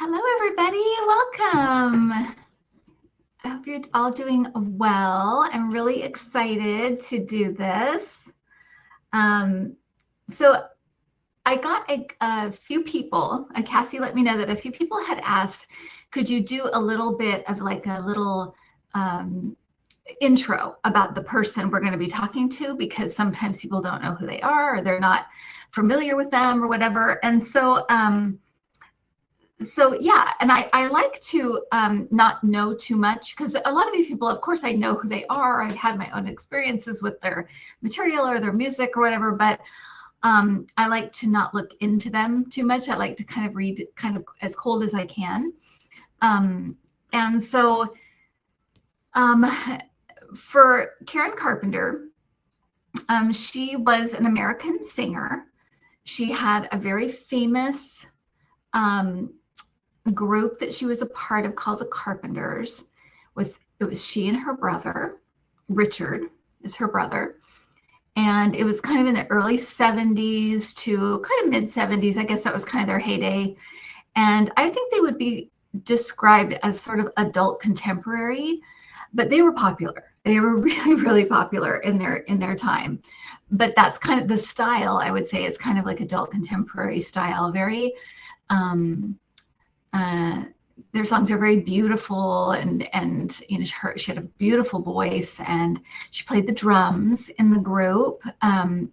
Hello, everybody. Welcome. I hope you're all doing well. I'm really excited to do this. So I got a few people, Cassie let me know that a few people had asked, could you do a little bit of like a little intro about the person we're going to be talking to, because sometimes people don't know who they are or they're not familiar with them or whatever. And so yeah, and I like to not know too much, because a lot of these people, of course, I know who they are. I've had my own experiences with their material or their music or whatever, but I like to not look into them too much. I like to kind of read kind of as cold as I can. And so for Karen Carpenter, she was an American singer. She had a very famous group that she was a part of called the Carpenters. It was she and her brother, Richard is her brother. And it was kind of in the early 70s to kind of mid 70s. I guess that was kind of their heyday. And I think they would be described as sort of adult contemporary, but they were popular. They were really, really popular in their time. But that's kind of the style, I would say, is kind of like adult contemporary style. Very their songs are very beautiful, and you know, she had a beautiful voice, and she played the drums in the group. And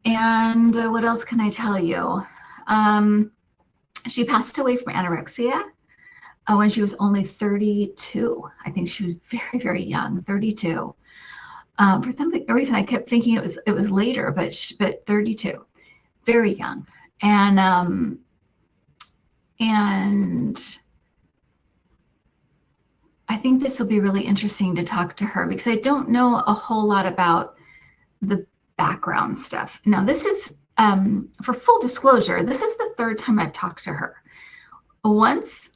what else can I tell you? She passed away from anorexia when she was only 32. I think she was very, very young, 32. For some reason, I kept thinking it was later, but 32, very young. And I think this will be really interesting to talk to her, because I don't know a whole lot about the background stuff. Now, this is, for full disclosure, this is the third time I've talked to her. Once,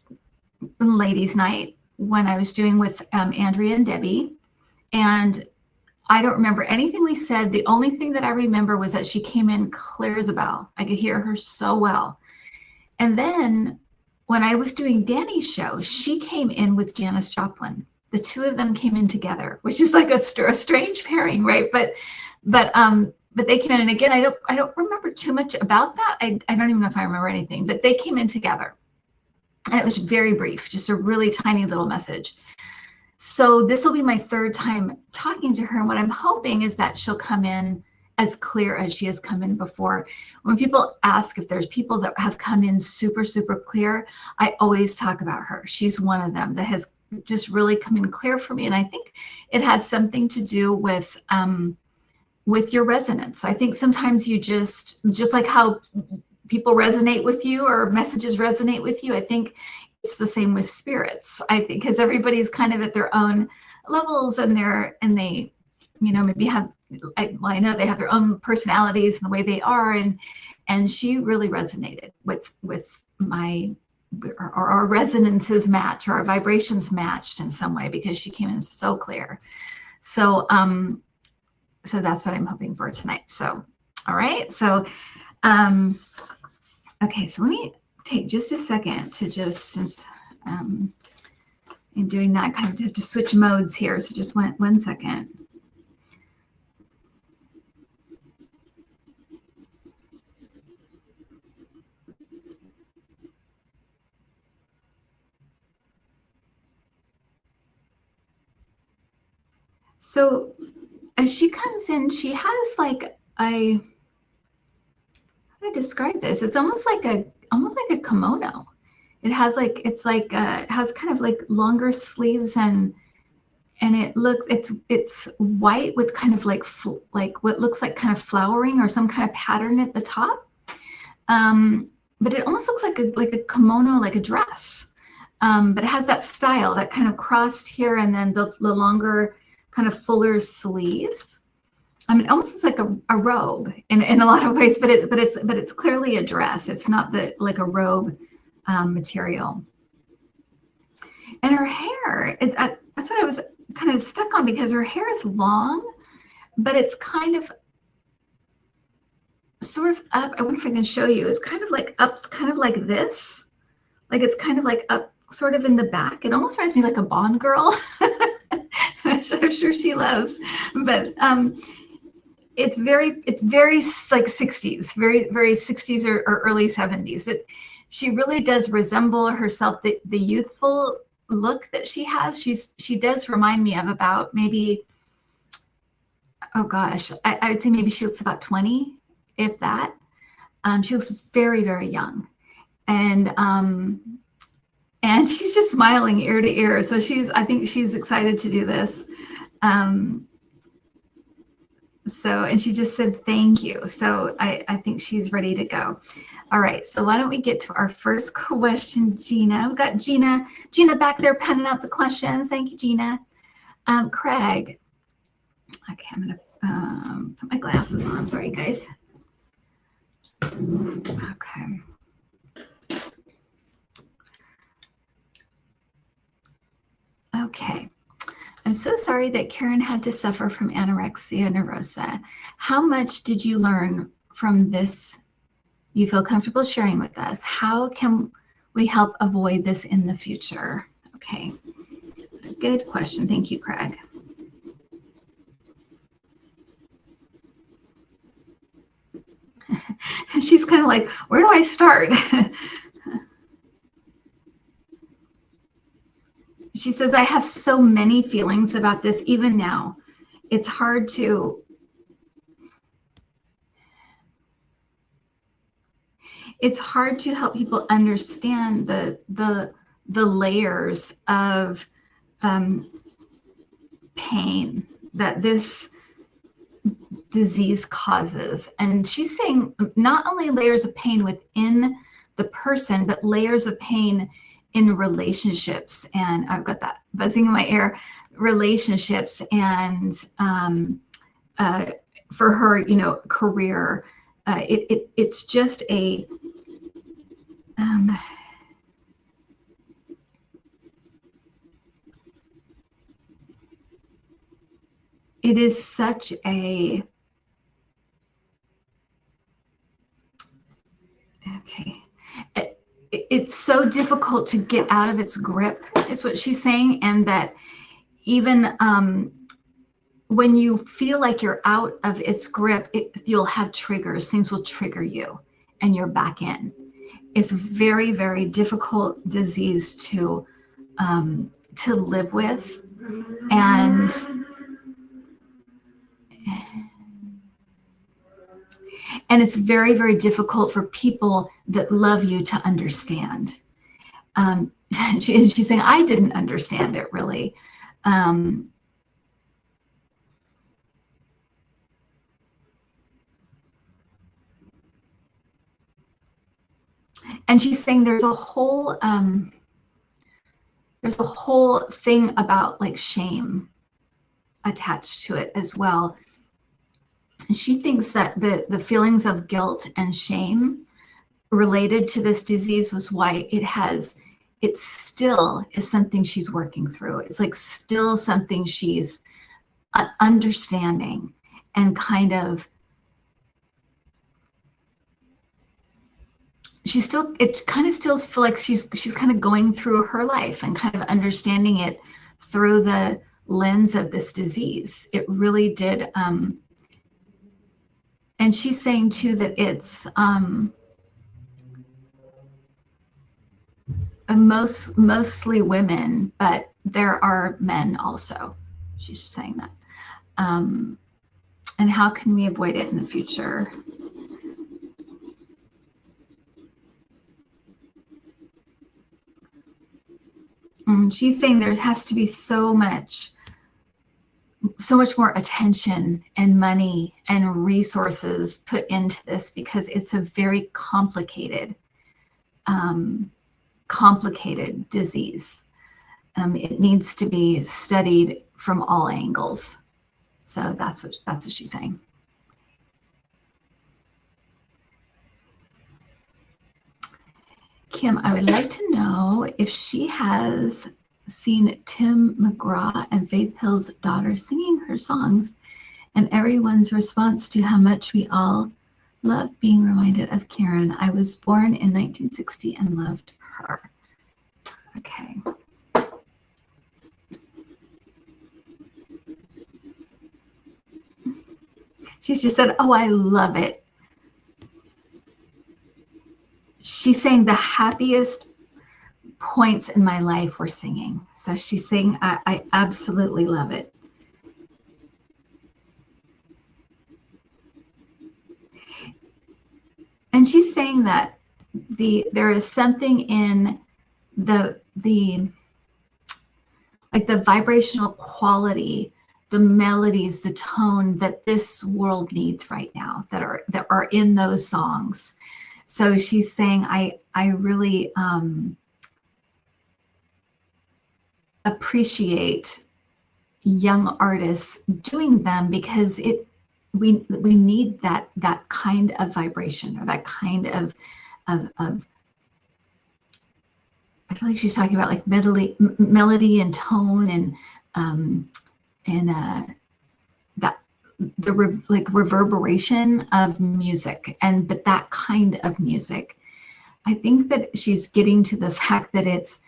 ladies' night, when I was doing with Andrea and Debbie, and I don't remember anything we said. The only thing that I remember was that she came in clear as a bell. I could hear her so well. And then when I was doing Danny's show, she came in with Janis Joplin. The two of them came in together, which is like a strange pairing, right? But they came in, and again, I don't remember too much about that. I don't even know if I remember anything, but they came in together, and it was very brief, just a really tiny little message. So this will be my third time talking to her, and what I'm hoping is that she'll come in as clear as she has come in before. When people ask if there's people that have come in super, super clear, I always talk about her. She's one of them that has just really come in clear for me. And I think it has something to do with your resonance. I think sometimes you just like how people resonate with you or messages resonate with you, I think it's the same with spirits. I think because everybody's kind of at their own levels, and they, you know, maybe have, I know they have their own personalities and the way they are, and she really resonated with our resonances match, or our vibrations matched in some way, because she came in so clear. So so that's what I'm hoping for tonight. So all right, so okay, so let me take just a second to just, since I'm doing that, kind of to switch modes here, so just one second. So as she comes in, she has like how do I describe this? It's almost like a kimono. It has like, it has kind of like longer sleeves, and it's white with kind of like what looks like kind of flowering or some kind of pattern at the top. But it almost looks like a kimono, like a dress. But it has that style, that kind of crossed here, and then the longer, kind of fuller sleeves. I mean, it almost looks like a robe in a lot of ways, but it's clearly a dress. It's not like a robe material. And her hair, that's what I was kind of stuck on, because her hair is long, but it's kind of sort of up. I wonder if I can show you. It's kind of like up, kind of like this, like it's kind of like up sort of in the back. It almost reminds me like a Bond girl, which I'm sure she loves. But it's very like 60s, very 60s or early 70s. She really does resemble herself, the youthful look that she has. She does remind me of about maybe, oh gosh, I would say maybe she looks about 20, if that. She looks very, very young. And she's just smiling ear to ear. So I think she's excited to do this. And she just said, thank you. So I think she's ready to go. All right, so why don't we get to our first question, Gina. We've got Gina back there penning out the questions. Thank you, Gina. Craig. Okay, I'm gonna put my glasses on. Sorry, guys. Okay. Okay. I'm so sorry that Karen had to suffer from anorexia nervosa. How much did you learn from this you feel comfortable sharing with us? How can we help avoid this in the future? Okay, good question. Thank you, Craig. She's kind of like, where do I start? She says, I have so many feelings about this even now. It's hard to help people understand the layers of pain that this disease causes. And she's saying not only layers of pain within the person, but layers of pain in relationships. And I've got that buzzing in my ear, relationships, and for her, career. It's just a it is such a it's so difficult to get out of its grip, is what she's saying. And that even when you feel like you're out of its grip, you'll have triggers. Things will trigger you and you're back in. It's a very, very difficult disease to live with. And it's very, very difficult for people that love you to understand. She's saying, I didn't understand it really. And she's saying there's a whole thing about like shame attached to it as well. And she thinks that the feelings of guilt and shame related to this disease was why it still is something she's working through. It's like still something she's understanding and kind of, it kind of still feel like she's kind of going through her life and kind of understanding it through the lens of this disease. It really did. And she's saying too that it's mostly women, but there are men also. She's saying that. And how can we avoid it in the future? She's saying there has to be so much more attention and money and resources put into this because it's a very complicated disease. It needs to be studied from all angles. So that's what she's saying. Kim, I would like to know if she has seen Tim McGraw and Faith Hill's daughter singing her songs and everyone's response to how much we all love being reminded of Karen. I was born in 1960 and loved her. Okay. She's just said, oh, I love it. She's saying the happiest points in my life were singing. So she's saying, I absolutely love it. And she's saying that there is something in the like the vibrational quality, the melodies, the tone that this world needs right now that are in those songs. So she's saying, I really appreciate young artists doing them, because we need that kind of vibration, or that kind of I feel like she's talking about like melody and tone, and that like reverberation of music, but that kind of music. I think that she's getting to the fact that it's,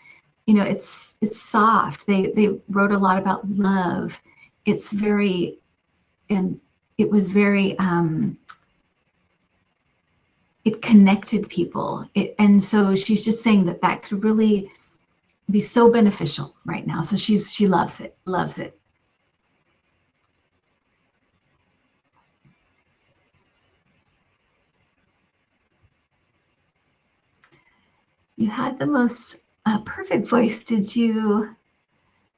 you know, it's soft. They wrote a lot about love. It's very, and it was very, it connected people. And so she's just saying that could really be so beneficial right now. So she loves it, loves it. You had the most perfect voice. Did you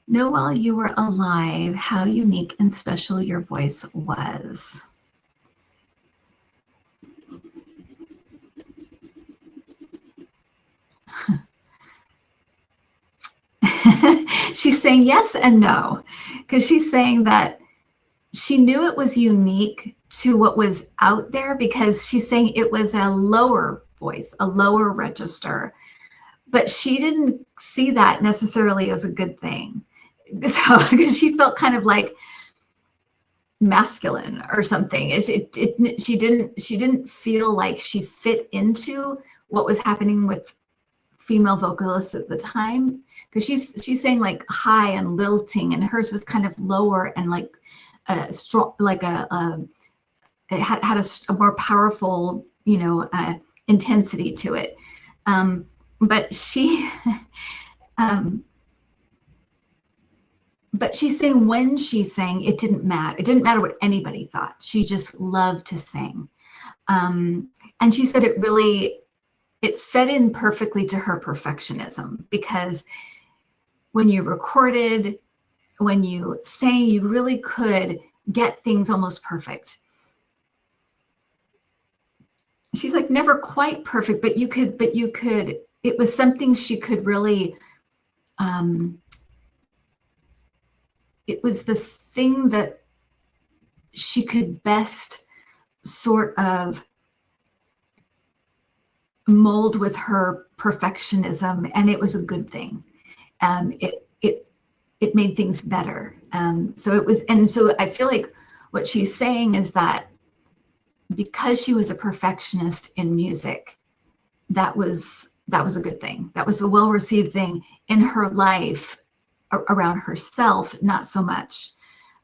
know while you were alive how unique and special your voice was? She's saying yes and no, because she's saying that she knew it was unique to what was out there, because she's saying it was a lower voice, a lower register, but she didn't see that necessarily as a good thing. So because she felt kind of like masculine or something. She didn't feel like she fit into what was happening with female vocalists at the time, because she's saying like high and lilting, and hers was kind of lower and like strong, like it had a more powerful, you know, intensity to it. But she but she's saying when she sang, it didn't matter. It didn't matter what anybody thought. She just loved to sing. And she said it fed in perfectly to her perfectionism, because when you recorded, when you sang, you really could get things almost perfect. She's like, never quite perfect, but you could, it was something she could really, it was the thing that she could best sort of mold with her perfectionism, and it was a good thing. It made things better. So it was, and so I feel like what she's saying is that because she was a perfectionist in music, that was a good thing. That was a well-received thing in her life around herself, not so much,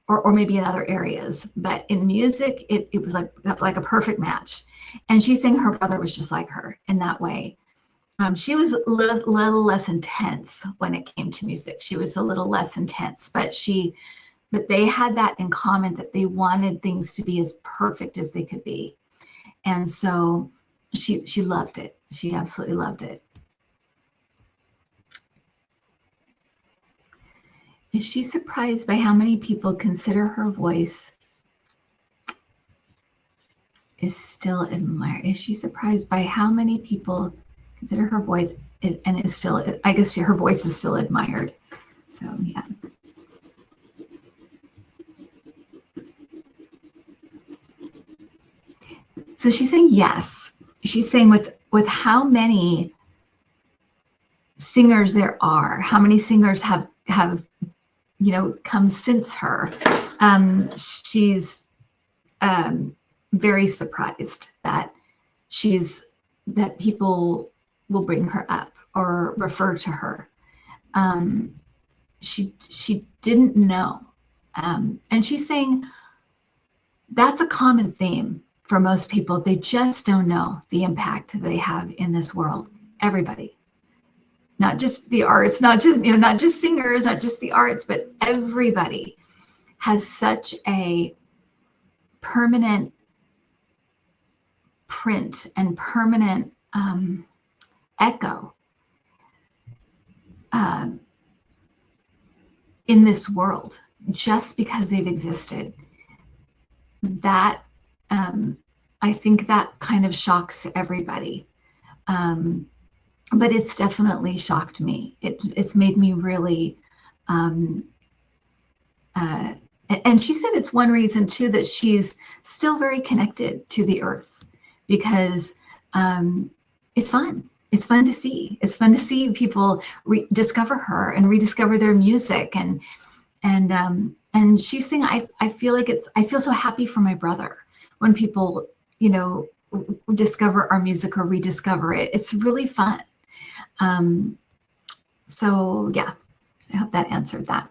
or maybe in other areas, but in music, it was like a perfect match. And she's saying her brother was just like her in that way. She was a little less intense when it came to music. She was a little less intense, but they had that in common, that they wanted things to be as perfect as they could be. And so she loved it. She absolutely loved it. Is she surprised by how many people consider her voice is still admired? Is she surprised by how many people consider her voice and is still, I guess her voice is still admired? So yeah. So she's saying yes. She's saying with how many singers there are, how many singers have you know come since her, she's very surprised that people will bring her up or refer to her. she didn't know. And she's saying that's a common theme for most people. They just don't know the impact they have in this world. Everybody, not just the arts, not just singers, not just the arts, but everybody has such a permanent print and permanent echo in this world just because they've existed. That I think that kind of shocks everybody. But it's definitely shocked me. It's made me really, and she said it's one reason too that she's still very connected to the earth, because it's fun. It's fun to see. It's fun to see people discover her and rediscover their music, and she's saying, I feel so happy for my brother when people, discover our music or rediscover it. It's really fun. So yeah, I hope that answered that.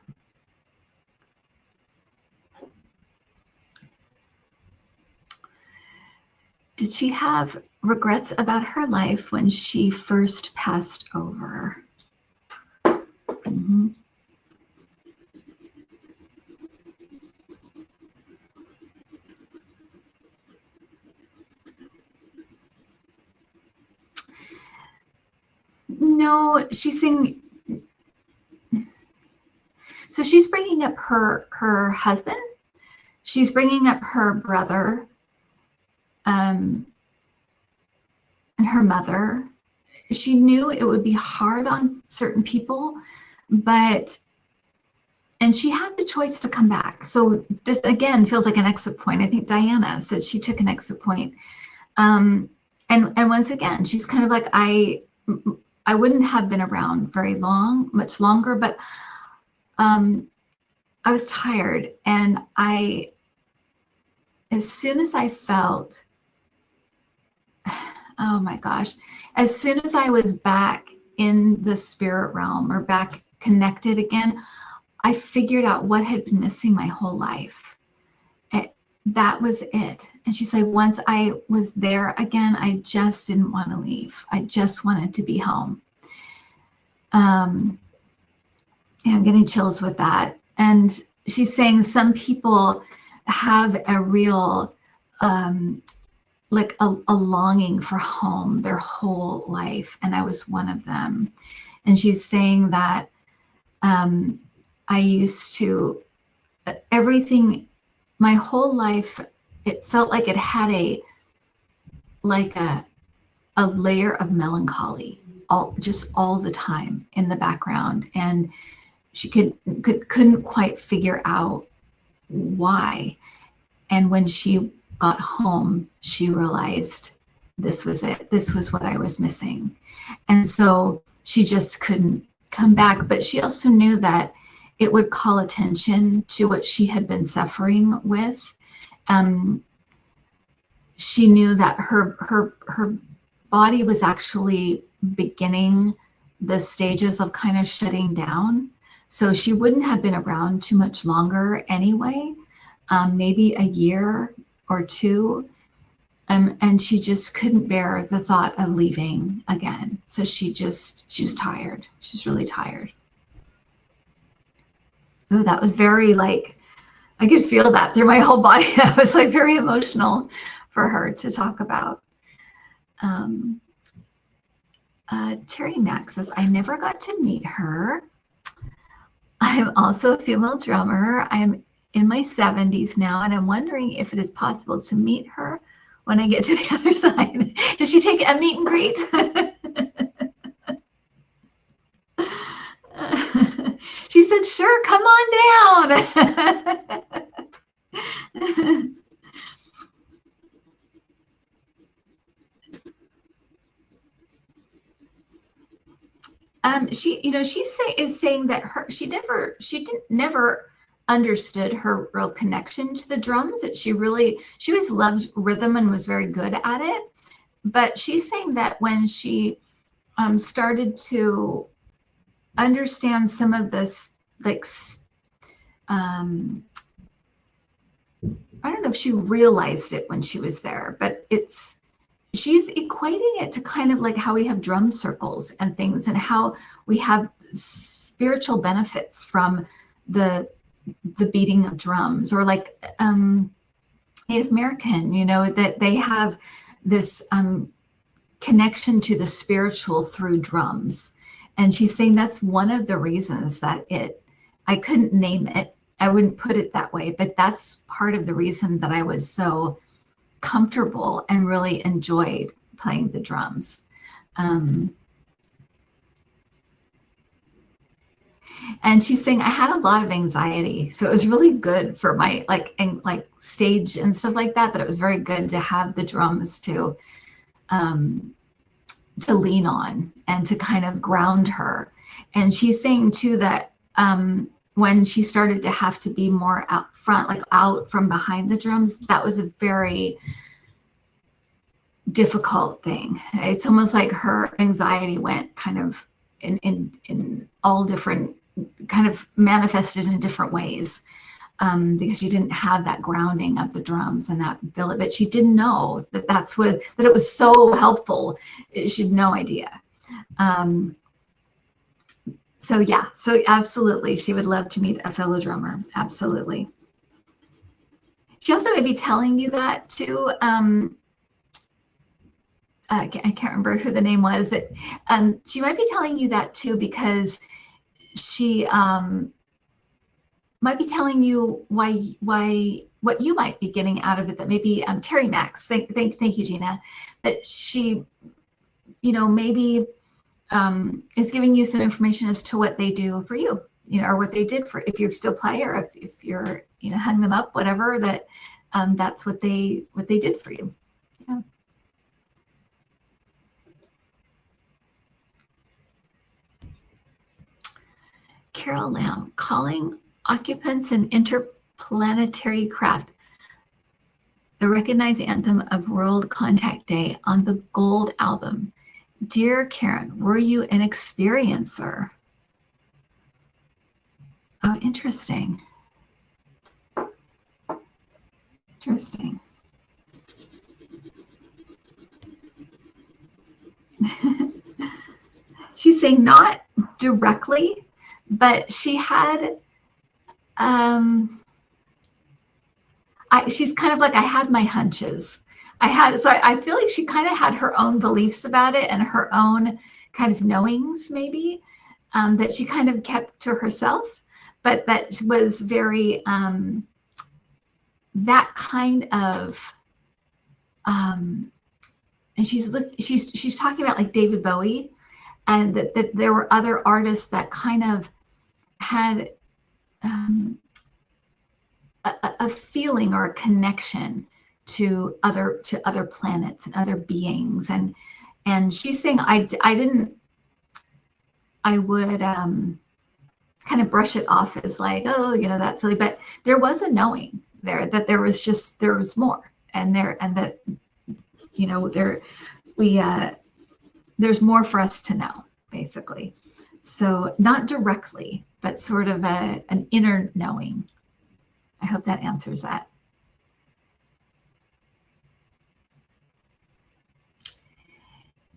Did she have regrets about her life when she first passed over? Mm-hmm. No, she's saying, so she's bringing up her husband. She's bringing up her brother, and her mother. She knew it would be hard on certain people, and she had the choice to come back. So this again feels like an exit point. I think Diana said she took an exit point. And once again, she's kind of like, I wouldn't have been around much longer, but I was tired, and as soon as I felt, oh my gosh, as soon as I was back in the spirit realm or back connected again, I figured out what had been missing my whole life. That was it. And she's like, once I was there again, I just didn't want to leave. I just wanted to be home. And I'm getting chills with that. And she's saying some people have a real, like a longing for home their whole life. And I was one of them. And she's saying that I used to, everything, my whole life, it felt like it had a layer of melancholy all the time in the background. And she couldn't quite figure out why. And when she got home, she realized this was it. This was what I was missing. And so she just couldn't come back. But she also knew that it would call attention to what she had been suffering with. She knew that her body was actually beginning the stages of kind of shutting down. So she wouldn't have been around too much longer anyway, maybe a year or two. And she just couldn't bear the thought of leaving again. So she was tired. She's really tired. Oh, that was very I could feel that through my whole body. That was very emotional for her to talk about. Terry Mack says, I never got to meet her. I'm also a female drummer. I'm in my 70s now, and I'm wondering if it is possible to meet her when I get to the other side. Does she take a meet and greet? She said, sure, come on down. She is saying that she never understood her real connection to the drums, that she always loved rhythm and was very good at it. But she's saying that when she started to understand some of this, like, I don't know if she realized it when she was there, but she's equating it to kind of like how we have drum circles and things, and how we have spiritual benefits from the beating of drums, or like Native American, that they have this connection to the spiritual through drums. And she's saying that's one of the reasons that I couldn't name it. I wouldn't put it that way, but that's part of the reason that I was so comfortable and really enjoyed playing the drums. And she's saying I had a lot of anxiety, so it was really good for my like stage and stuff like that. That it was very good to have the drums to lean on and to kind of ground her. And she's saying too that when she started to have to be more out front, like out from behind the drums, that was a very difficult thing. It's almost like her anxiety went kind of in all different, kind of manifested in different ways, because she didn't have that grounding of the drums and that ability. But she didn't know that that it was so helpful. She had no idea. So yeah, so absolutely, she would love to meet a fellow drummer. Absolutely. She also may be telling you that too. I can't remember who the name was, but she might be telling you that too, because she might be telling you why what you might be getting out of it, that maybe Terry Max, thank you, Gina, that she, maybe is giving you some information as to what they do for you, or what they did for, if you still play, or if you're, hung them up, whatever, that that's what they did for you. Yeah. Carol Lamb, calling occupants an interplanetary craft. The recognized anthem of World Contact Day on the Gold album. Dear Karen, were you an experiencer? Oh, interesting. Interesting. She's saying not directly, but she had, she's kind of like, I had my hunches. So I feel like she kind of had her own beliefs about it and her own kind of knowings, maybe, that she kind of kept to herself, but that was very, that kind of, and she's talking about like David Bowie, and that there were other artists that kind of had a feeling or a connection to other planets and other beings, and she's saying I would kind of brush it off as like, oh, that's silly, but there was a knowing there that there was more, and that there's more for us to know, basically. So not directly, but sort of an inner knowing. I hope that answers that.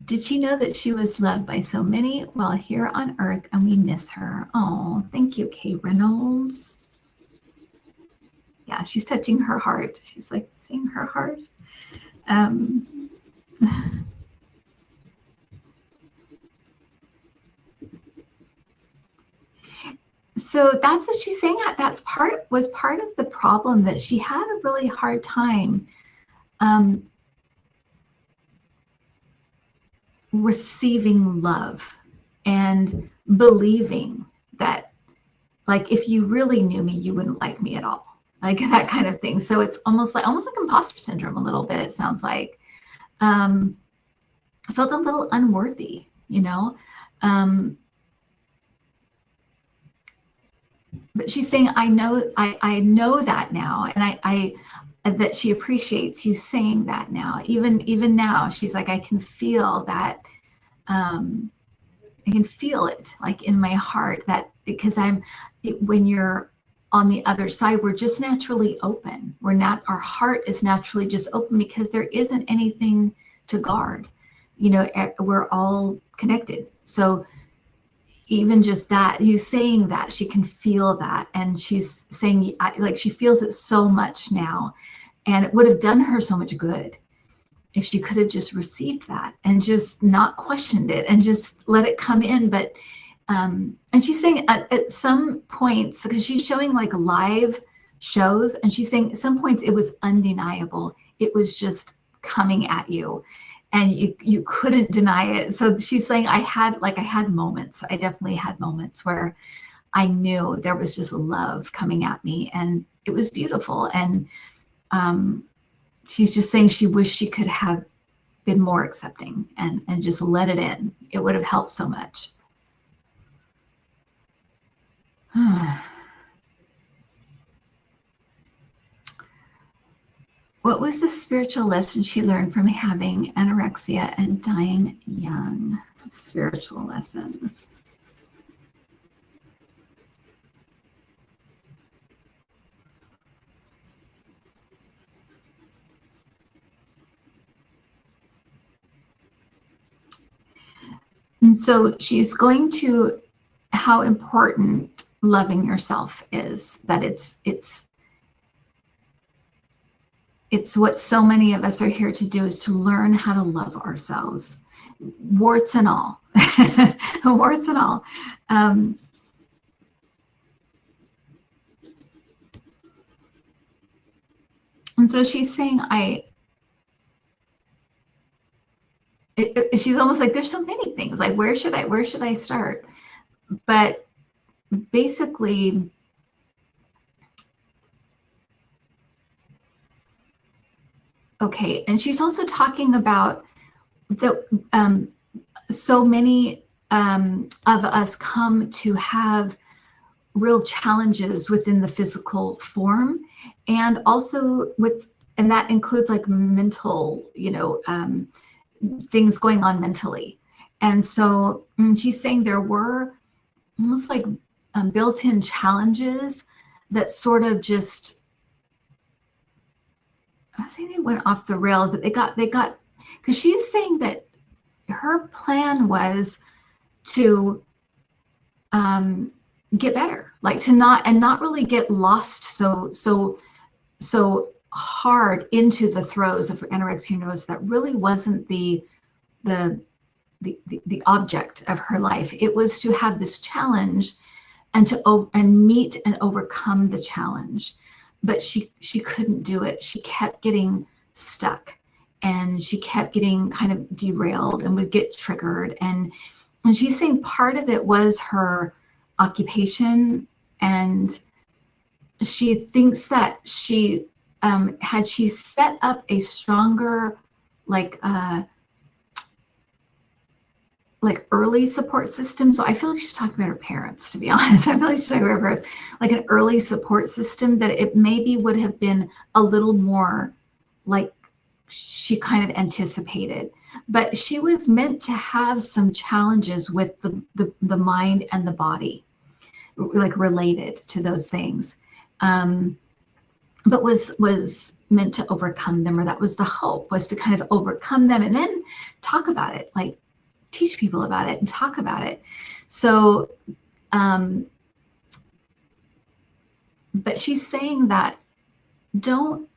Did she know that she was loved by so many while here on Earth, and we miss her? Oh, thank you, Kay Reynolds. Yeah, she's touching her heart. She's like seeing her heart. So that's what she's saying. That's was part of the problem, that she had a really hard time receiving love and believing that, like, if you really knew me, you wouldn't like me at all, like that kind of thing. So it's almost like imposter syndrome a little bit, it sounds like. I felt a little unworthy, but she's saying, I know that now, and I that she appreciates you saying that now. Even now, she's like, I can feel that I can feel it like in my heart, that because when you're on the other side, we're just naturally open. Our heart is naturally just open because there isn't anything to guard. We're all connected. So even just that, he's saying that she can feel that, and she's saying like she feels it so much now, and it would have done her so much good if she could have just received that and just not questioned it and just let it come in. But and she's saying at some points, because she's showing like live shows, and she's saying at some points it was undeniable. It was just coming at you, and you couldn't deny it. So she's saying I had moments. I definitely had moments where I knew there was just love coming at me, and it was beautiful. And she's just saying she wished she could have been more accepting and just let it in. It would have helped so much. What was the spiritual lesson she learned from having anorexia and dying young? Spiritual lessons. And so she's going to how important loving yourself is, that it's what so many of us are here to do, is to learn how to love ourselves, warts and all. Warts and all. And so she's saying she's almost like, there's so many things, like where should I start? But basically, okay, and she's also talking about that so many of us come to have real challenges within the physical form, and also and that includes like mental, things going on mentally. And so she's saying there were almost like built-in challenges that sort of just, I would say they went off the rails, but they got, because she's saying that her plan was to get better, like to not really get lost so hard into the throes of anorexia nervosa. That really wasn't the object of her life. It was to have this challenge and meet and overcome the challenge. But she couldn't do it. She kept getting stuck, and she kept getting kind of derailed and would get triggered. And she's saying part of it was her occupation, and she thinks that she had she set up a stronger like early support system. So I feel like she's talking about her parents, to be honest. I feel like she's talking about her parents, like an early support system, that it maybe would have been a little more like she kind of anticipated. But she was meant to have some challenges with the mind and the body, like related to those things, but was meant to overcome them, or that was the hope, was to kind of overcome them and then talk about it, like teach people about it and talk about it. So, but she's saying that don't,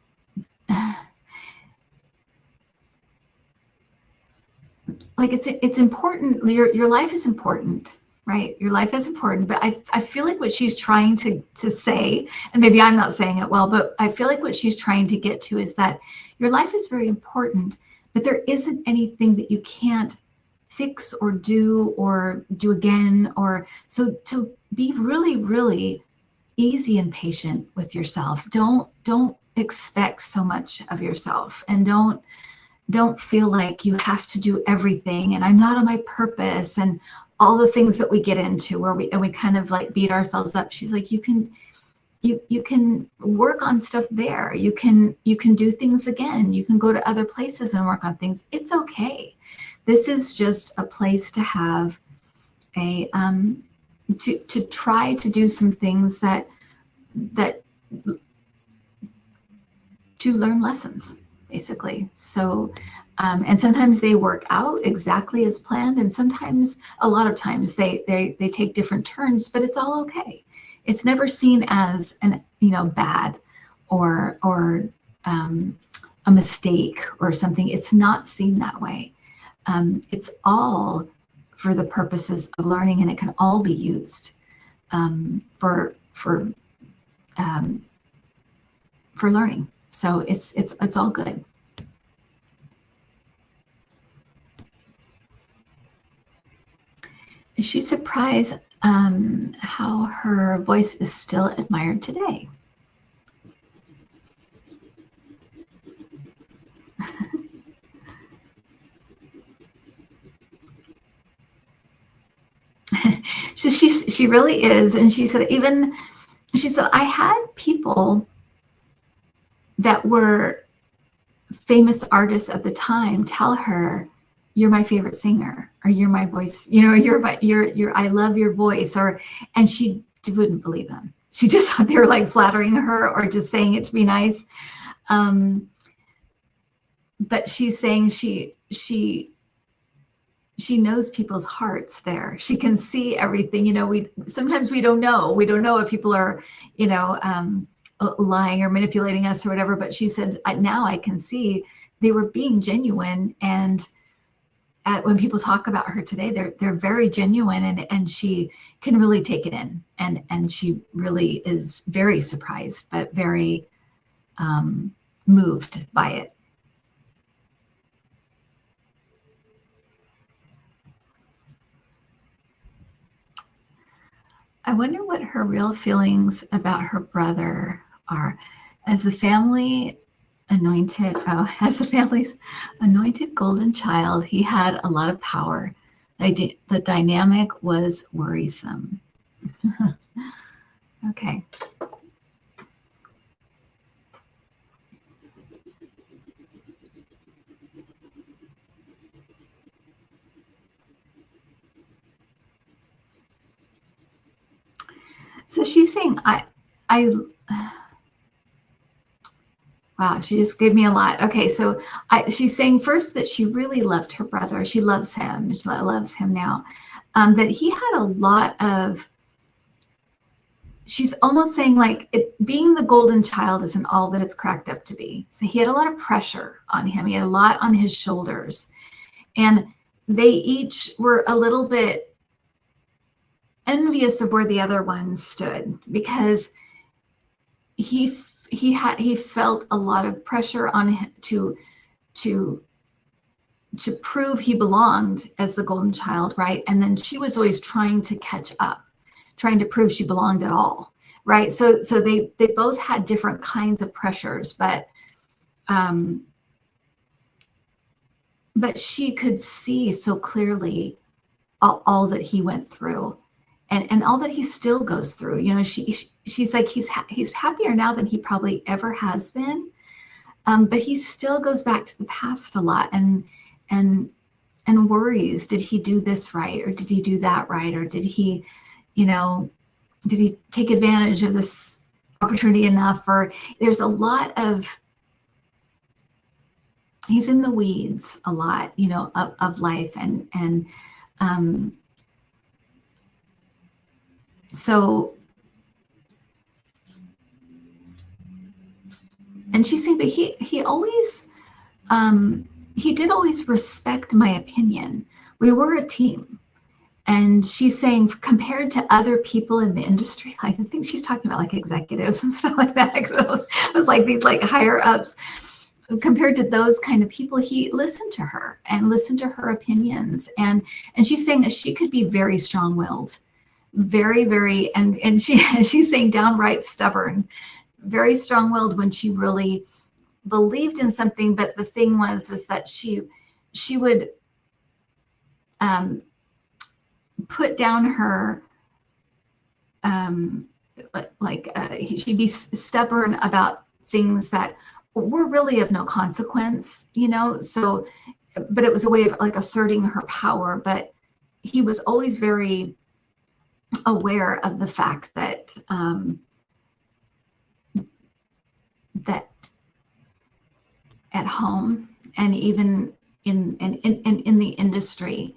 like it's important. Your life is important, right? Your life is important. But I feel like what she's trying to say, and maybe I'm not saying it well, but I feel like what she's trying to get to is that your life is very important, but there isn't anything that you can't fix or do again, or so to be really, really easy and patient with yourself. Don't expect so much of yourself, and don't feel like you have to do everything, and I'm not on my purpose, and all the things that we get into where we kind of like beat ourselves up. She's like, you can work on stuff there. You can do things again. You can go to other places and work on things. It's okay. This is just a place to have to try to do some things that to learn lessons, basically. So, and sometimes they work out exactly as planned, and sometimes, a lot of times, they take different turns, but it's all okay. It's never seen as bad or a mistake or something. It's not seen that way. It's all for the purposes of learning, and it can all be used for learning. So it's all good. Is she surprised how her voice is still admired today? She really is. And she said I had people that were famous artists at the time tell her, "You're my favorite singer," or "You're my voice, you're I love your voice," and she wouldn't believe them. She just thought they were like flattering her or just saying it to be nice. But she's saying she knows people's hearts there. She can see everything. Sometimes we don't know if people are, lying or manipulating us or whatever. But she said, now I can see they were being genuine. And when people talk about her today, they're very genuine, and she can really take it in. And she really is very surprised, but very moved by it. I wonder what her real feelings about her brother are. As the family's anointed golden child, he had a lot of power. The dynamic was worrisome. Okay. So she's saying, wow, she just gave me a lot. Okay, so she's saying first that she really loved her brother. She loves him. She loves him now. That he had a lot of, she's almost saying like being the golden child isn't all that it's cracked up to be. So he had a lot of pressure on him. He had a lot on his shoulders. And they each were a little bit envious of where the other one stood, because he felt a lot of pressure on him to prove he belonged as the golden child, right? And then she was always trying to catch up, trying to prove she belonged at all, right? So they both had different kinds of pressures, but she could see so clearly all that he went through. And all that he still goes through. She's like, he's happier now than he probably ever has been, but he still goes back to the past a lot and worries. Did he do this right, or did he do that right, or did he take advantage of this opportunity enough? Or there's a lot of, he's in the weeds a lot, of life, and so, and she's saying, but he always, he did always respect my opinion. We were a team. And she's saying, compared to other people in the industry, I think she's talking about like executives and stuff like that. It was like these like higher ups. Compared to those kind of people, he listened to her and listened to her opinions. And she's saying that she could be very strong-willed. Very, very, and she's saying downright stubborn, very strong-willed when she really believed in something. But the thing was that she would put down her she'd be stubborn about things that were really of no consequence, So, but it was a way of like asserting her power, but he was always very aware of the fact that that at home and even in the industry,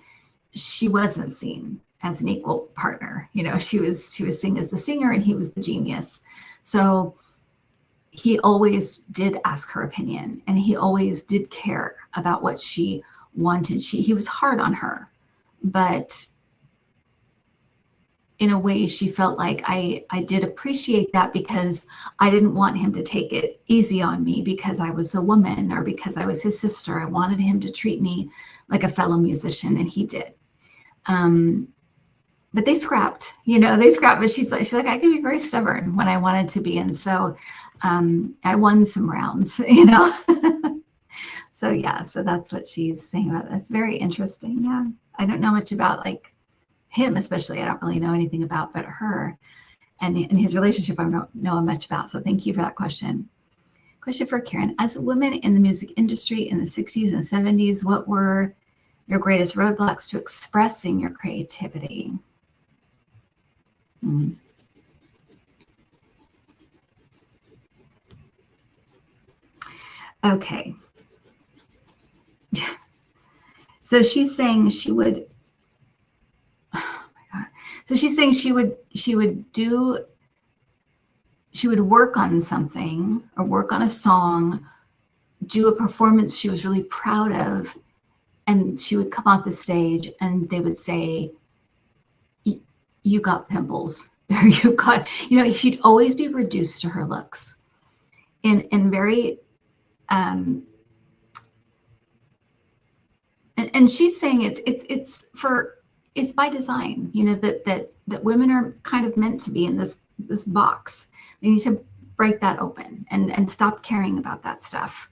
she wasn't seen as an equal partner. You know, she was seen as the singer and he was the genius. So he always did ask her opinion, and he always did care about what she wanted. He was hard on her, but in a way she felt like I did appreciate that, because I didn't want him to take it easy on me because I was a woman or because I was his sister. I wanted him to treat me like a fellow musician, and he did. But they scrapped, but she's like, I could be very stubborn when I wanted to be. And so I won some rounds, So yeah, so that's what she's saying about this. Very interesting. Yeah. I don't know much about like him, especially. I don't really know anything about, but her and his relationship, I don't know much about. So thank you for that question. Question for Karen. As women in the music industry in the 60s and 70s, what were your greatest roadblocks to expressing your creativity? Okay. So she's saying she would, oh my God. So she's saying she would work on something or work on a song, do a performance she was really proud of, and she would come off the stage and they would say, you got pimples, or you got, she'd always be reduced to her looks in very, and she's saying it's by design, that women are kind of meant to be in this box. They need to break that open and stop caring about that stuff.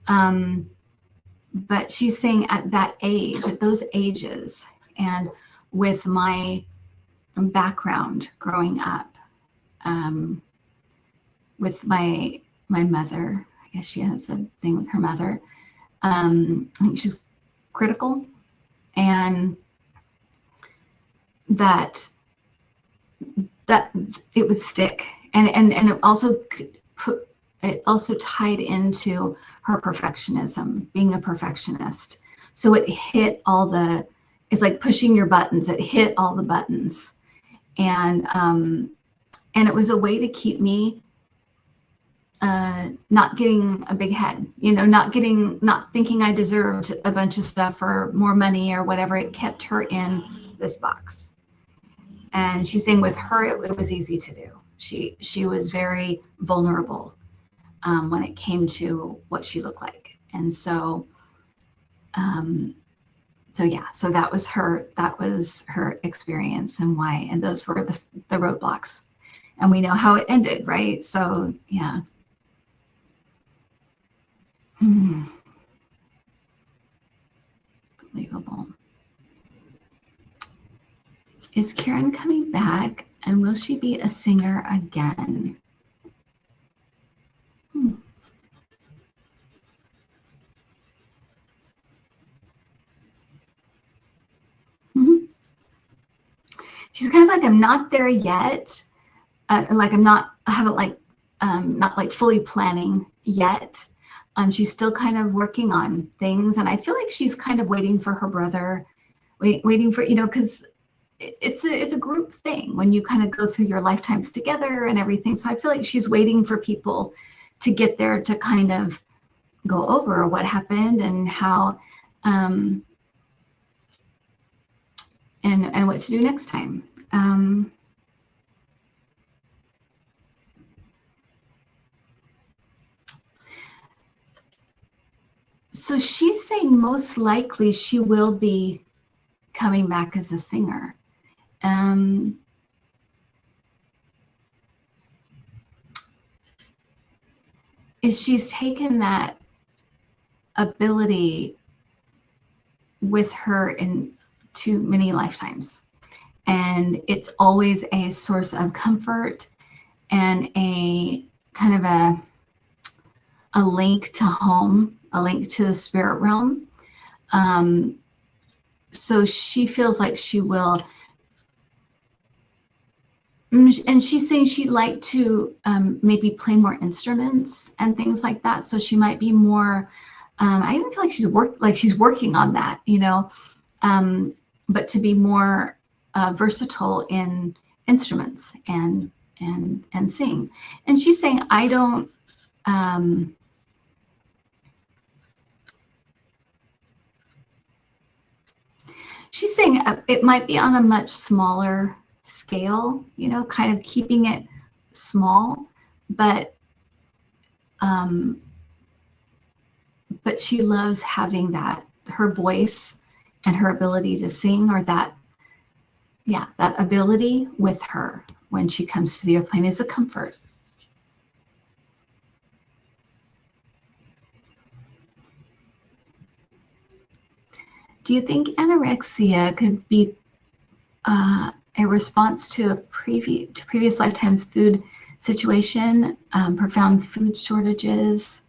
But she's saying at that age, at those ages, and with my background growing up, with my mother, I guess she has a thing with her mother. I think she's critical, and that it would stick, and it also tied into her perfectionism, being a perfectionist. So it hit it's like pushing your buttons. It hit all the buttons, and it was a way to keep me not getting a big head, not thinking I deserved a bunch of stuff or more money or whatever. It kept her in this box. And she's saying with her, it was easy to do. She was very vulnerable when it came to what she looked like. And so, so that was her experience and why, and those were the roadblocks. And we know how it ended, right? So, yeah. Unbelievable. Is Karen coming back, and will she be a singer again? She's kind of like, I'm not there yet. Like I haven't not like fully planning yet. She's still kind of working on things, and I feel like she's kind of waiting for her brother, waiting for, because it's a group thing when you kind of go through your lifetimes together and everything. So I feel like she's waiting for people to get there to kind of go over what happened and how, and what to do next time. So she's saying most likely she will be coming back as a singer. Is she's taken that ability with her into many lifetimes, and it's always a source of comfort and a kind of a link to home, a link to the spirit realm. so she feels like she will, and she's saying she'd like to maybe play more instruments and things like that. So she might be more, I even feel like she's working on that, you know, but to be more versatile in instruments and sing. And she's saying, I don't, she's saying it might be on a much smaller scale, you know, kind of keeping it small, but she loves having that, her voice and her ability to sing, or that ability with her when she comes to the earth plane is a comfort. Do you think anorexia could be a response to previous lifetimes food situation, profound food shortages?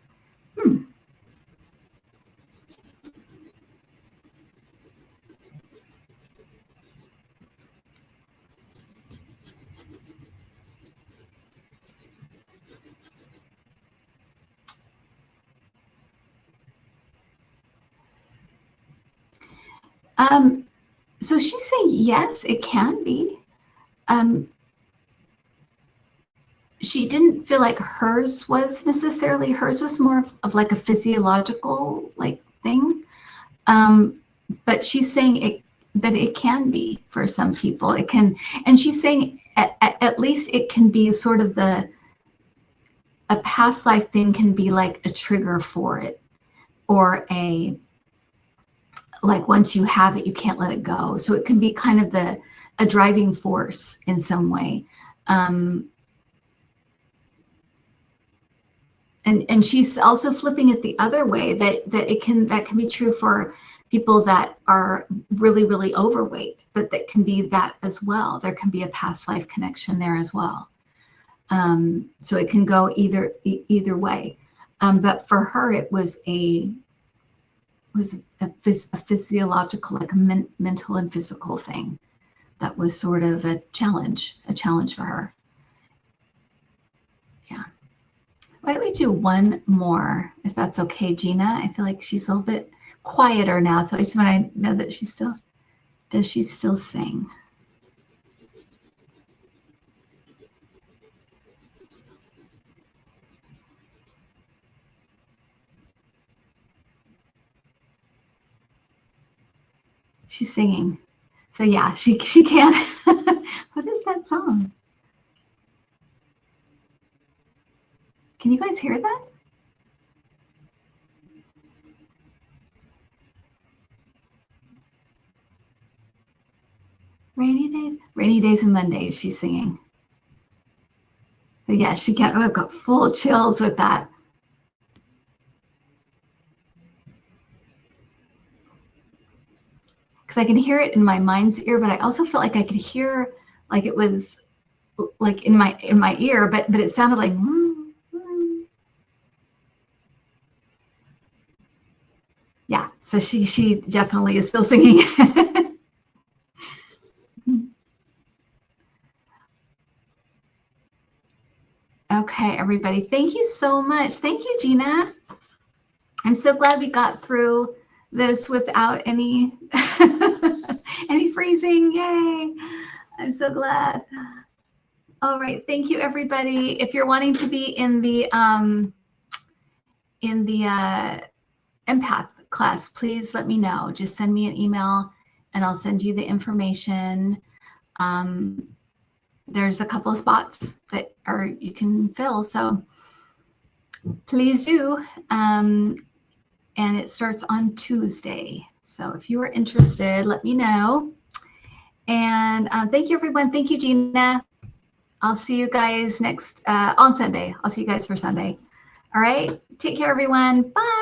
So she's saying yes, it can be. She didn't feel like hers was necessarily, hers was more of like a physiological like thing. But she's saying that it can be for some people. It can, and she's saying at least it can be sort of a past life thing can be like a trigger for it, or like once you have it, you can't let it go. So it can be kind of a driving force in some way. And she's also flipping it the other way, that can be true for people that are really, really overweight, but that can be that as well. There can be a past life connection there as well. So it can go either way. But for her, it was a physiological, like a mental and physical thing that was sort of a challenge for her. Yeah. Why don't we do one more, if that's okay, Gina? I feel like she's a little bit quieter now, so I just want to know that does she still sing? She's singing. So yeah, she can. What is that song? Can you guys hear that? Rainy days and Mondays, she's singing. So yeah, she can't. I've got full chills with that. Because I can hear it in my mind's ear, but I also felt like I could hear, like it was like in my ear, but it sounded like. Yeah, so she definitely is still singing. Okay, everybody, thank you so much. Thank you, Gina. I'm so glad we got through this without any freezing. Yay! I'm so glad. All right, thank you, everybody. If you're wanting to be in the empath class, please let me know. Just send me an email and I'll send you the information. There's a couple of spots that you can fill, so please do. And it starts on Tuesday. So if you are interested, let me know. And thank you, everyone. Thank you, Gina. I'll see you guys next on Sunday. I'll see you guys for Sunday. All right. Take care, everyone. Bye.